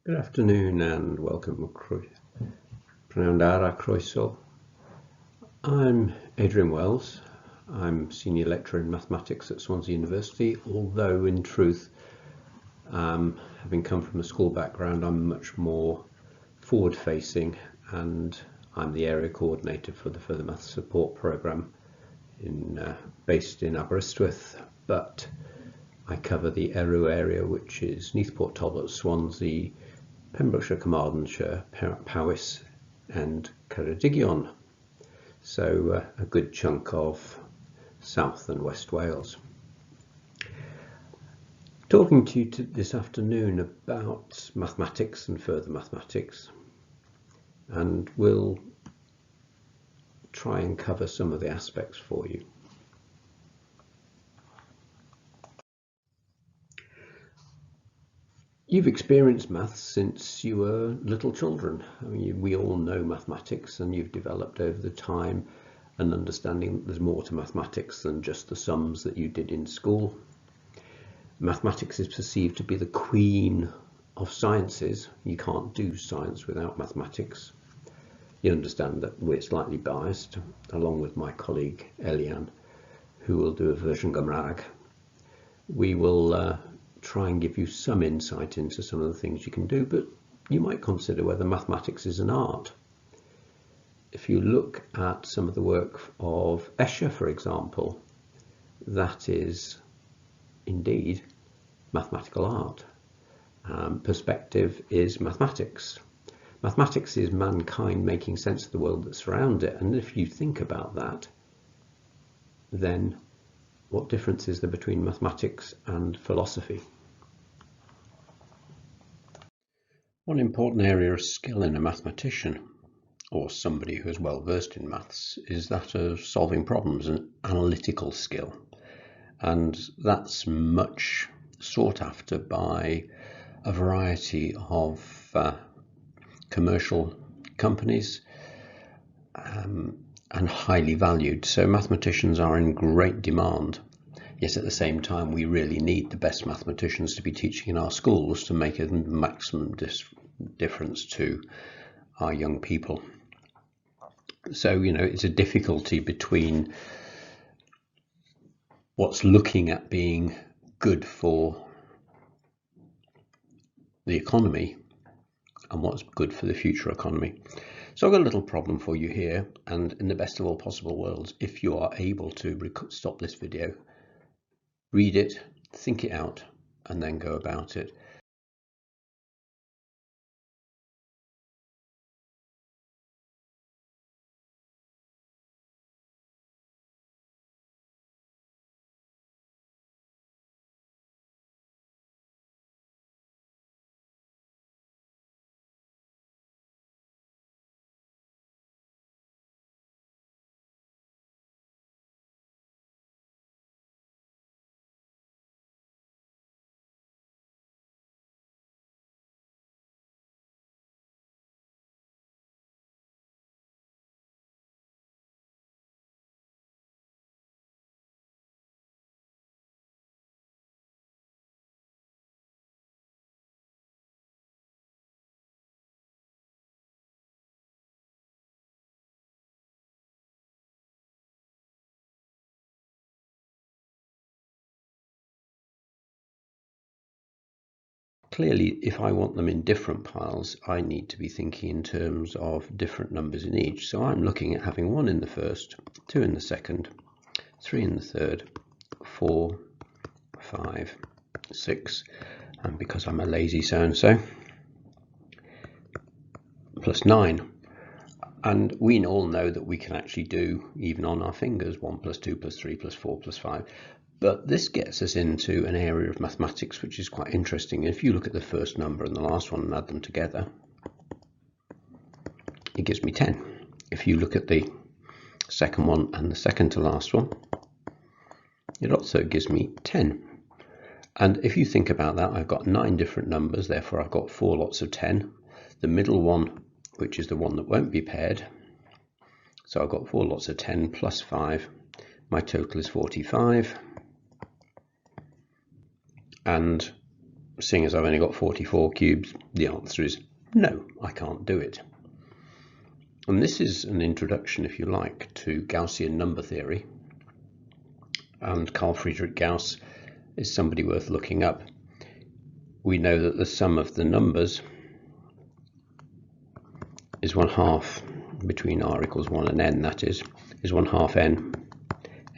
Good afternoon and welcome. Pnawnda croeso. I'm Adrian Wells. I'm Senior Lecturer in Mathematics at Swansea University, although in truth, having come from a school background, I'm much more forward-facing, and I'm the Area Coordinator for the Further Maths Support Programme based in Aberystwyth, but I cover the Eru area, which is Neathport, Talbot, Swansea, Pembrokeshire, Carmarthenshire, Powys and Ceredigion, so a good chunk of South and West Wales. Talking to you this afternoon about mathematics and further mathematics, and we'll try and cover some of the aspects for you. You've experienced maths since you were little children. I mean, we all know mathematics, and you've developed over the time an understanding that there's more to mathematics than just the sums that you did in school. Mathematics is perceived to be the queen of sciences. You can't do science without mathematics. You understand that we're slightly biased, along with my colleague Elian, who will do a version Gymraeg. We will try and give you some insight into some of the things you can do, but you might consider whether mathematics is an art. If you look at some of the work of Escher, for example, that is indeed mathematical art. Perspective is mathematics. Mathematics is mankind making sense of the world that surrounds it, and if you think about that, then what difference is there between mathematics and philosophy? One important area of skill in a mathematician, or somebody who is well versed in maths, is that of solving problems, an analytical skill. And that's much sought after by a variety of commercial companies and highly valued. So mathematicians are in great demand. Yet at the same time, we really need the best mathematicians to be teaching in our schools to make a maximum difference to our young people. So, it's a difficulty between what's looking at being good for the economy and what's good for the future economy. So I've got a little problem for you here, and in the best of all possible worlds, if you are able to stop this video, read it, think it out, and then go about it. Clearly, if I want them in different piles, I need to be thinking in terms of different numbers in each. So I'm looking at having 1 in the first, 2 in the second, 3 in the third, 4, 5, 6, and because I'm a lazy so-and-so, plus 9. And we all know that we can actually do, even on our fingers, 1 plus 2 plus 3 plus 4 plus 5. But this gets us into an area of mathematics which is quite interesting. If you look at the first number and the last one and add them together, it gives me 10. If you look at the second one and the second to last one, it also gives me 10. And if you think about that, I've got 9 different numbers, therefore I've got 4 lots of 10. The middle one, which is the one that won't be paired, so I've got 4 lots of 10 plus 5. My total is 45. And seeing as I've only got 44 cubes, the answer is no, I can't do it. And this is an introduction, if you like, to Gaussian number theory. And Carl Friedrich Gauss is somebody worth looking up. We know that the sum of the numbers is 1/2 between r equals 1 and n, that is 1/2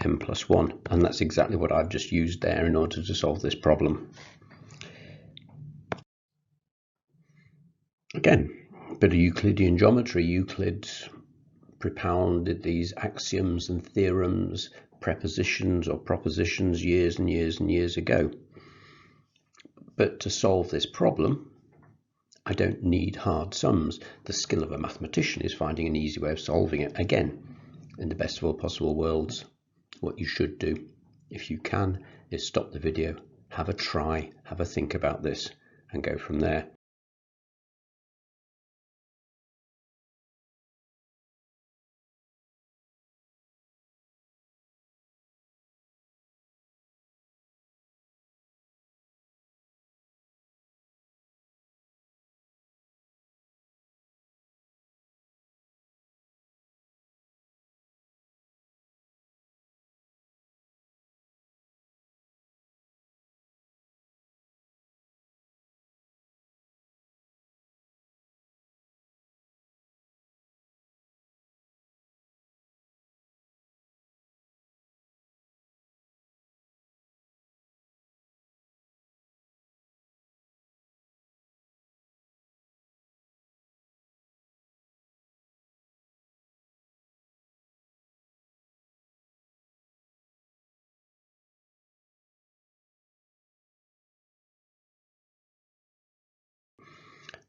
n plus 1. And that's exactly what I've just used there in order to solve this problem. Again, a bit of Euclidean geometry. Euclid propounded these axioms and theorems, prepositions or propositions years and years and years ago. But to solve this problem, I don't need hard sums. The skill of a mathematician is finding an easy way of solving it. Again, in the best of all possible worlds, what you should do, if you can, is stop the video, have a try, have a think about this, and go from there.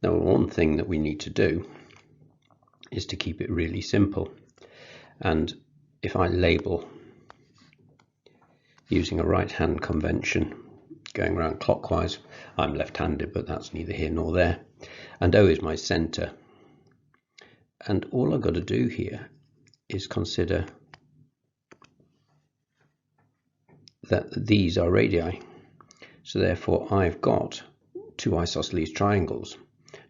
Now, one thing that we need to do is to keep it really simple. And if I label using a right-hand convention, going around clockwise, I'm left-handed, but that's neither here nor there. And O is my center. And all I've got to do here is consider that these are radii. So therefore I've got two isosceles triangles.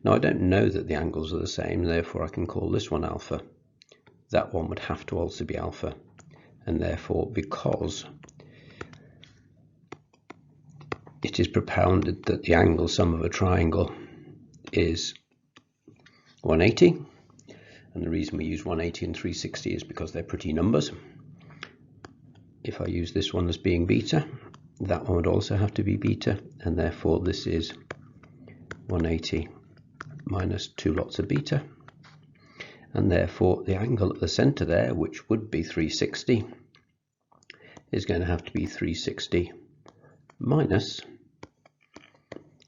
Now I don't know that the angles are the same, therefore I can call this one alpha. That one would have to also be alpha. And therefore, because it is propounded that the angle sum of a triangle is 180, and the reason we use 180 and 360 is because they're pretty numbers. If I use this one as being beta, that one would also have to be beta, and therefore this is 180 minus 2 lots of beta, and therefore the angle at the center there, which would be 360, is going to have to be 360 minus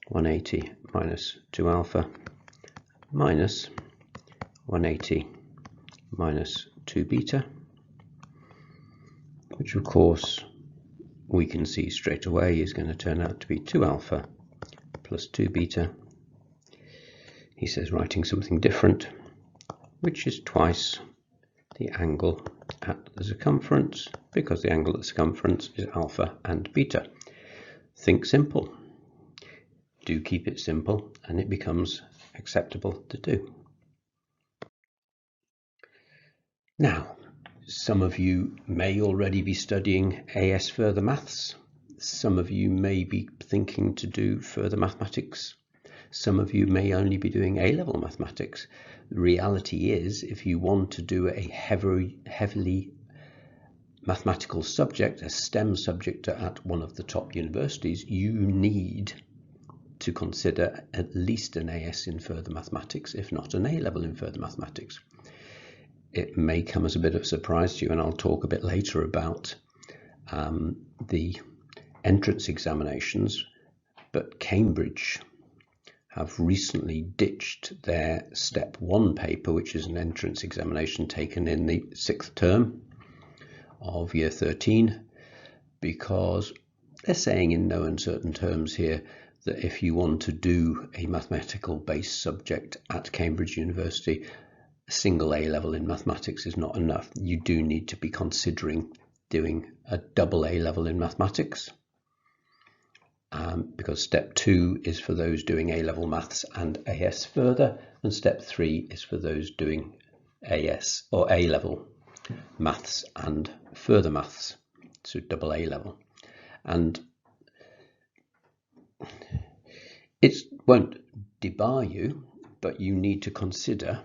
180 minus 2 alpha minus 180 minus 2 beta, which of course we can see straight away is going to turn out to be 2 alpha plus 2 beta. He says writing something different, which is twice the angle at the circumference, because the angle at the circumference is alpha and beta. Think simple. Do keep it simple and it becomes acceptable to do. Now, some of you may already be studying AS Further Maths. Some of you may be thinking to do further mathematics. Some of you may only be doing A-level mathematics. The reality is, if you want to do a heavily mathematical subject, a STEM subject at one of the top universities, you need to consider at least an AS in further mathematics, if not an A-level in further mathematics. It may come as a bit of a surprise to you, and I'll talk a bit later about the entrance examinations, but Cambridge have recently ditched their Step 1 paper, which is an entrance examination taken in the 6th term of year 13, because they're saying in no uncertain terms here that if you want to do a mathematical based subject at Cambridge University, a single A level in mathematics is not enough. You do need to be considering doing a double A level in mathematics. because step 2 is for those doing A-level maths and AS further, and step 3 is for those doing AS or A-level maths and further maths, so double A-level. And it won't debar you, but you need to consider,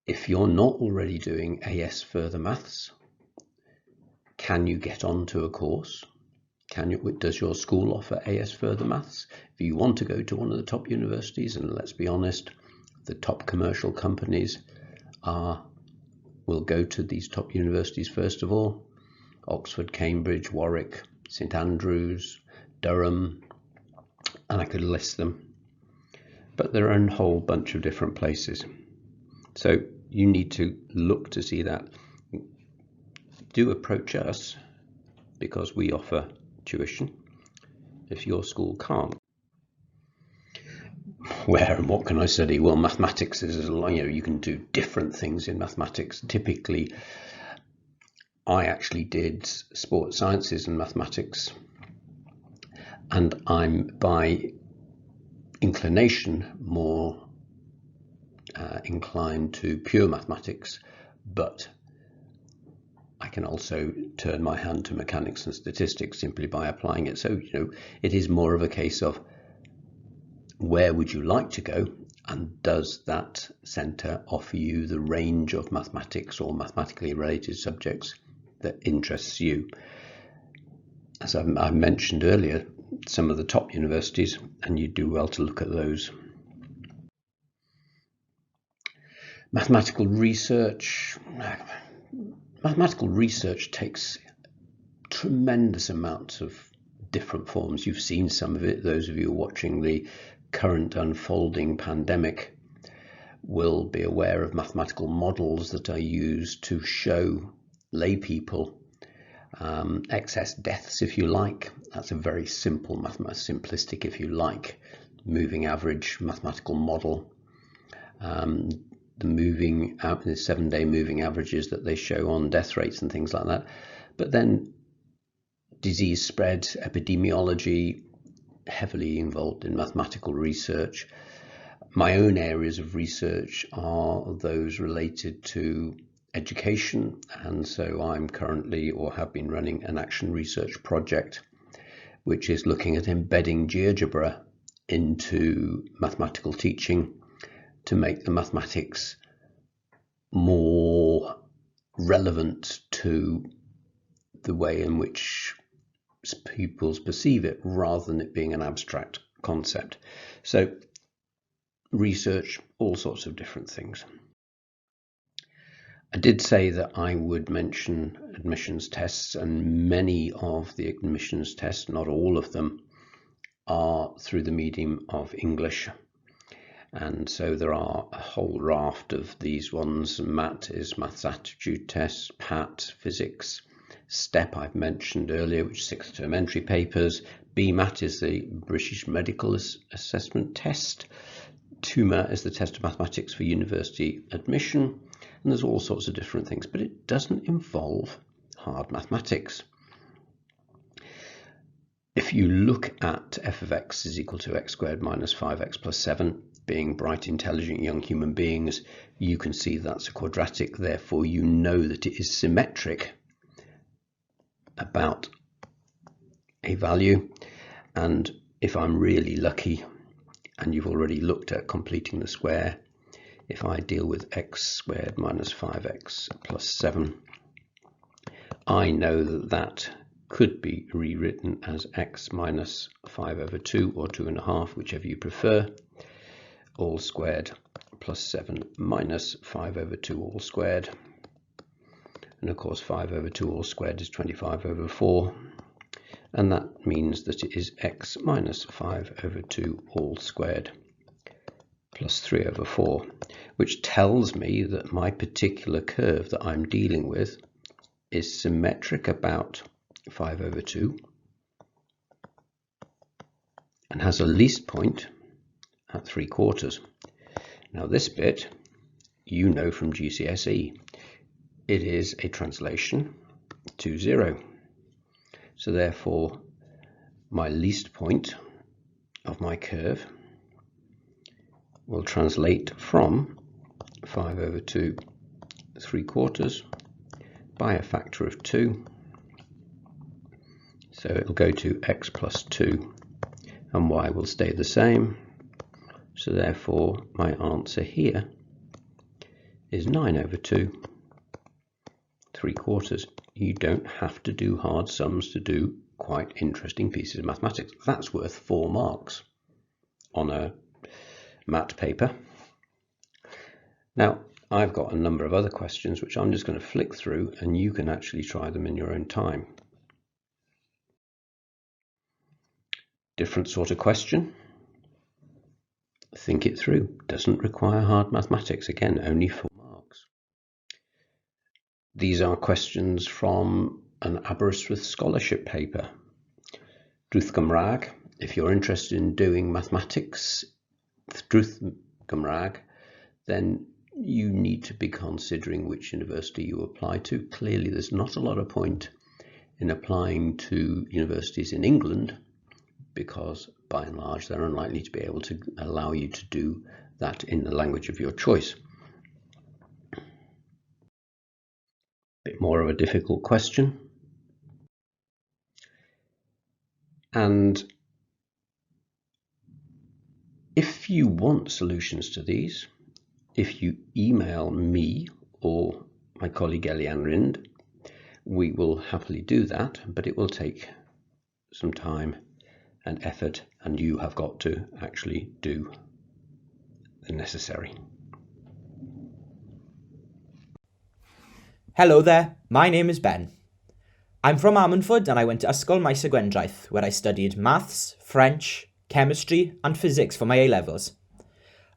if you're not already doing AS further maths, can you get onto a course? Does your school offer AS further maths? If you want to go to one of the top universities, and let's be honest, the top commercial companies will go to these top universities first of all: Oxford, Cambridge, Warwick, St Andrews, Durham, and I could list them. But there are a whole bunch of different places. So you need to look to see that. Do approach us, because we offer tuition if your school can't. Where and what can I study? Well, mathematics is, you can do different things in mathematics. Typically, I actually did sports sciences and mathematics, and I'm by inclination more inclined to pure mathematics, but I can also turn my hand to mechanics and statistics simply by applying it. So, it is more of a case of where would you like to go, and does that centre offer you the range of mathematics or mathematically related subjects that interests you. As I mentioned earlier, some of the top universities, and you do well to look at those. Mathematical research takes tremendous amounts of different forms. You've seen some of it. Those of you watching the current unfolding pandemic will be aware of mathematical models that are used to show lay people excess deaths, if you like. That's a very simple, simplistic, if you like, moving average mathematical model. The 7-day moving averages that they show on death rates and things like that. But then disease spread, epidemiology, heavily involved in mathematical research. My own areas of research are those related to education, and so I'm currently, or have been, running an action research project which is looking at embedding GeoGebra into mathematical teaching to make the mathematics more relevant to the way in which pupils perceive it, rather than it being an abstract concept. So research, all sorts of different things. I did say that I would mention admissions tests, and many of the admissions tests, not all of them, are through the medium of English. And so there are a whole raft of these ones. MAT is Maths Aptitude Test, PAT, Physics, STEP I've mentioned earlier, which is 6th term entry papers. BMAT is the British Medical Assessment Test. 2MAT is the test of mathematics for university admission. And there's all sorts of different things, but it doesn't involve hard mathematics. If you look at f of x is equal to x squared minus 5x plus 7, being bright, intelligent young human beings, you can see that's a quadratic. Therefore, you know that it is symmetric about a value. And if I'm really lucky, and you've already looked at completing the square, if I deal with x squared minus 5x plus 7, I know that that could be rewritten as x minus 5 over 2 or 2.5, whichever you prefer, all squared plus 7 minus 5 over 2 all squared. And of course 5 over 2 all squared is 25 over 4. And that means that it is x minus 5 over 2 all squared plus 3 over 4, which tells me that my particular curve that I'm dealing with is symmetric about 5 over 2 and has a least point at 3/4. Now this bit, you know from GCSE, it is a translation to 0. So therefore my least point of my curve will translate from 5 over 2 3/4 by a factor of 2. So it'll go to x plus 2 and y will stay the same. So therefore my answer here is 9 over 2 3/4. You don't have to do hard sums to do quite interesting pieces of mathematics. That's worth 4 marks on a mat paper. Now I've got a number of other questions which I'm just going to flick through and you can actually try them in your own time. Different sort of question. Think it through. Doesn't require hard mathematics. Again, only 4 marks. These are questions from an Aberystwyth scholarship paper. Drwth Gymraeg. If you're interested in doing mathematics, Drwth Gymraeg, then you need to be considering which university you apply to. Clearly, there's not a lot of point in applying to universities in England, because by and large they're unlikely to be able to allow you to do that in the language of your choice. Bit more of a difficult question. And if you want solutions to these, if you email me or my colleague Eliane Rind, we will happily do that, but it will take some time and effort, and you have got to actually do the necessary. Hello there, my name is Ben. I'm from Ammanford and I went to Ysgol Maes y Gwendraeth, where I studied maths, French, chemistry and physics for my A-levels.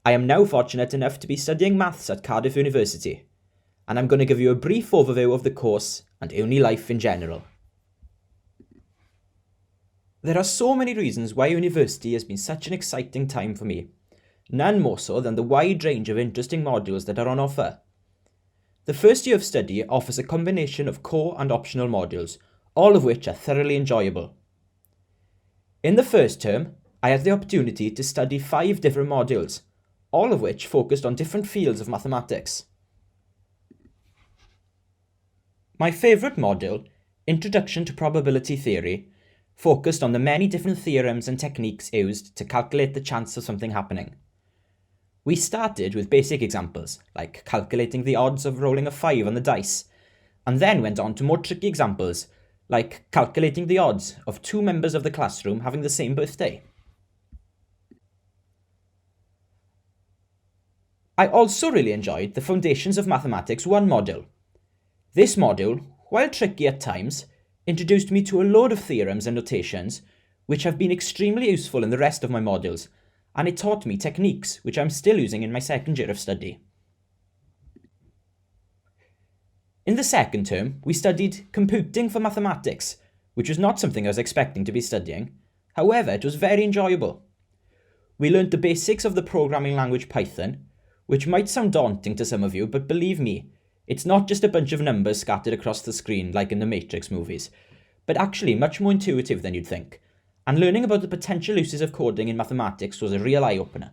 I am now fortunate enough to be studying maths at Cardiff University, and I'm going to give you a brief overview of the course and uni life in general. There are so many reasons why university has been such an exciting time for me, none more so than the wide range of interesting modules that are on offer. The first year of study offers a combination of core and optional modules, all of which are thoroughly enjoyable. In the first term, I had the opportunity to study 5 different modules, all of which focused on different fields of mathematics. My favourite module, Introduction to Probability Theory, focused on the many different theorems and techniques used to calculate the chance of something happening. We started with basic examples, like calculating the odds of rolling a 5 on the dice, and then went on to more tricky examples, like calculating the odds of 2 members of the classroom having the same birthday. I also really enjoyed the Foundations of Mathematics 1 module. This module, while tricky at times, introduced me to a load of theorems and notations, which have been extremely useful in the rest of my modules, and it taught me techniques which I'm still using in my second year of study. In the second term, we studied Computing for Mathematics, which was not something I was expecting to be studying. However, it was very enjoyable. We learned the basics of the programming language Python, which might sound daunting to some of you, but believe me, it's not just a bunch of numbers scattered across the screen like in the Matrix movies, but actually much more intuitive than you'd think, and learning about the potential uses of coding in mathematics was a real eye-opener.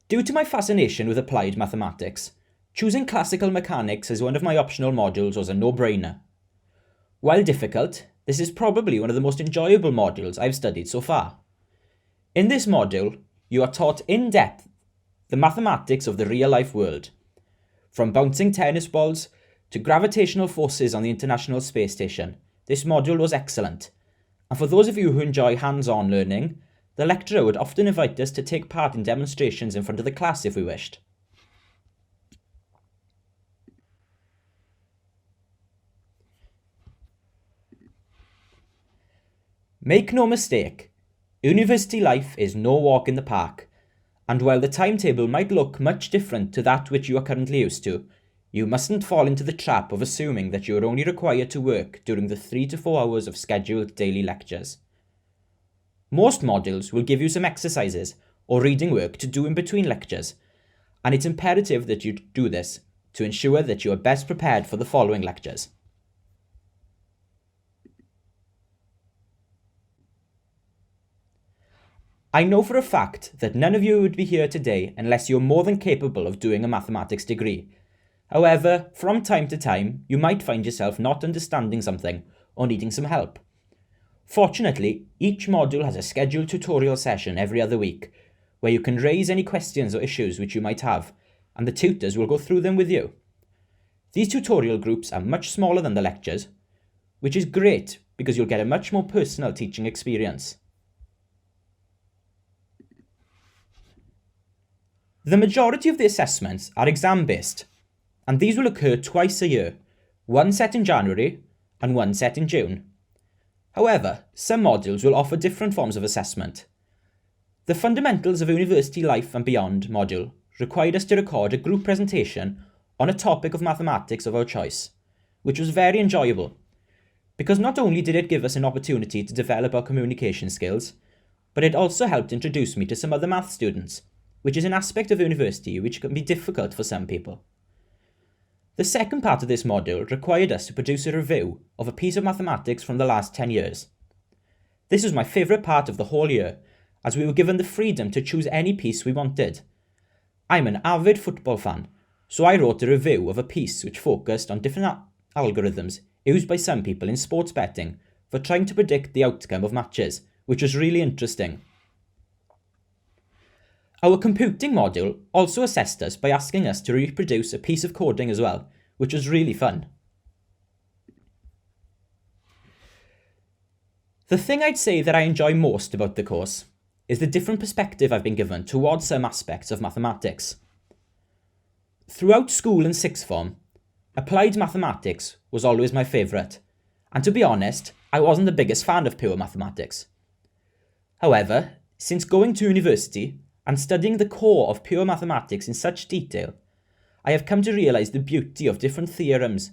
Due to my fascination with applied mathematics, choosing classical mechanics as one of my optional modules was a no-brainer. While difficult, this is probably one of the most enjoyable modules I've studied so far. In this module, you are taught in depth the mathematics of the real-life world, from bouncing tennis balls to gravitational forces on the International Space Station. This module was excellent, and for those of you who enjoy hands-on learning, the lecturer would often invite us to take part in demonstrations in front of the class if we wished. Make no mistake, university life is no walk in the park, and while the timetable might look much different to that which you are currently used to, you mustn't fall into the trap of assuming that you are only required to work during the 3 to 4 hours of scheduled daily lectures. Most modules will give you some exercises or reading work to do in between lectures, and it's imperative that you do this to ensure that you are best prepared for the following lectures. I know for a fact that none of you would be here today unless you're more than capable of doing a mathematics degree. However, from time to time, you might find yourself not understanding something or needing some help. Fortunately, each module has a scheduled tutorial session every other week, where you can raise any questions or issues which you might have, and the tutors will go through them with you. These tutorial groups are much smaller than the lectures, which is great because you'll get a much more personal teaching experience. The majority of the assessments are exam-based, and these will occur twice a year, one set in January and one set in June. However, some modules will offer different forms of assessment. The Fundamentals of University Life and Beyond module required us to record a group presentation on a topic of mathematics of our choice, which was very enjoyable, because not only did it give us an opportunity to develop our communication skills, but it also helped introduce me to some other math students, which is an aspect of university which can be difficult for some people. The second part of this module required us to produce a review of a piece of mathematics from the last 10 years. This was my favourite part of the whole year, as we were given the freedom to choose any piece we wanted. I'm an avid football fan, so I wrote a review of a piece which focused on different algorithms used by some people in sports betting for trying to predict the outcome of matches, which was really interesting. Our computing module also assessed us by asking us to reproduce a piece of coding as well, which was really fun. The thing I'd say that I enjoy most about the course is the different perspective I've been given towards some aspects of mathematics. Throughout school and sixth form, applied mathematics was always my favourite, and to be honest, I wasn't the biggest fan of pure mathematics. However, since going to university and studying the core of pure mathematics in such detail, I have come to realise the beauty of different theorems,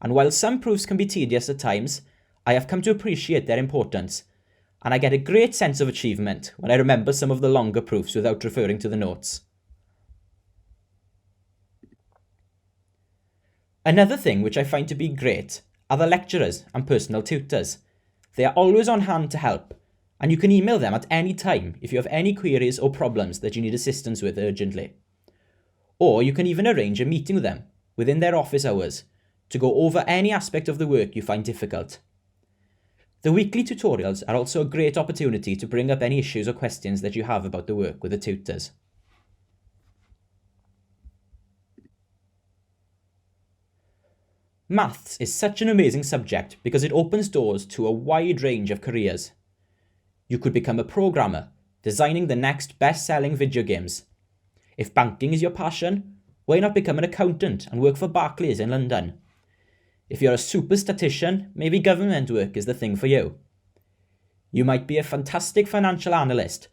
and while some proofs can be tedious at times, I have come to appreciate their importance, and I get a great sense of achievement when I remember some of the longer proofs without referring to the notes. Another thing which I find to be great are the lecturers and personal tutors. They are always on hand to help, and you can email them at any time if you have any queries or problems that you need assistance with urgently. Or you can even arrange a meeting with them within their office hours to go over any aspect of the work you find difficult. The weekly tutorials are also a great opportunity to bring up any issues or questions that you have about the work with the tutors. Maths is such an amazing subject because it opens doors to a wide range of careers. You could become a programmer, designing the next best-selling video games. If banking is your passion, why not become an accountant and work for Barclays in London? If you're a super statistician, maybe government work is the thing for you. You might be a fantastic financial analyst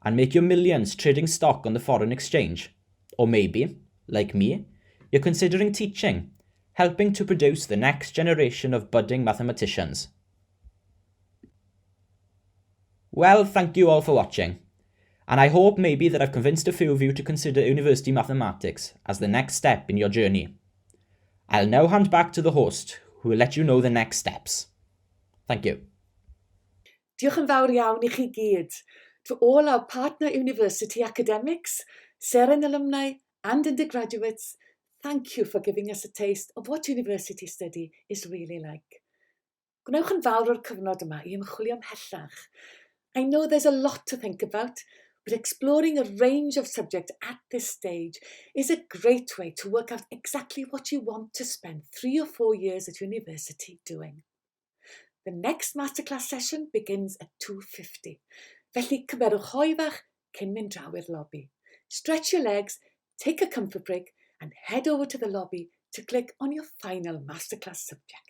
and make your millions trading stock on the foreign exchange. Or maybe, like me, you're considering teaching, helping to produce the next generation of budding mathematicians. Well, thank you all for watching, and I hope maybe that I've convinced a few of you to consider university mathematics as the next step in your journey. I'll now hand back to the host, who will let you know the next steps. Thank you. Diolch yn fawr iawn I chi gyd. To all our partner university academics, Seren alumni and undergraduates, thank you for giving us a taste of what university study is really like. Gwnewch yn fawr o'r cyfnod yma I ymchwilio ymhellach. I know there's a lot to think about, but exploring a range of subjects at this stage is a great way to work out exactly what you want to spend 3 or 4 years at university doing. The next masterclass session begins at 2:50. Felly cymerwch hoi fach cyn mynd draw i'r lobby. Stretch your legs, take a comfort break, and head over to the lobby to click on your final masterclass subject.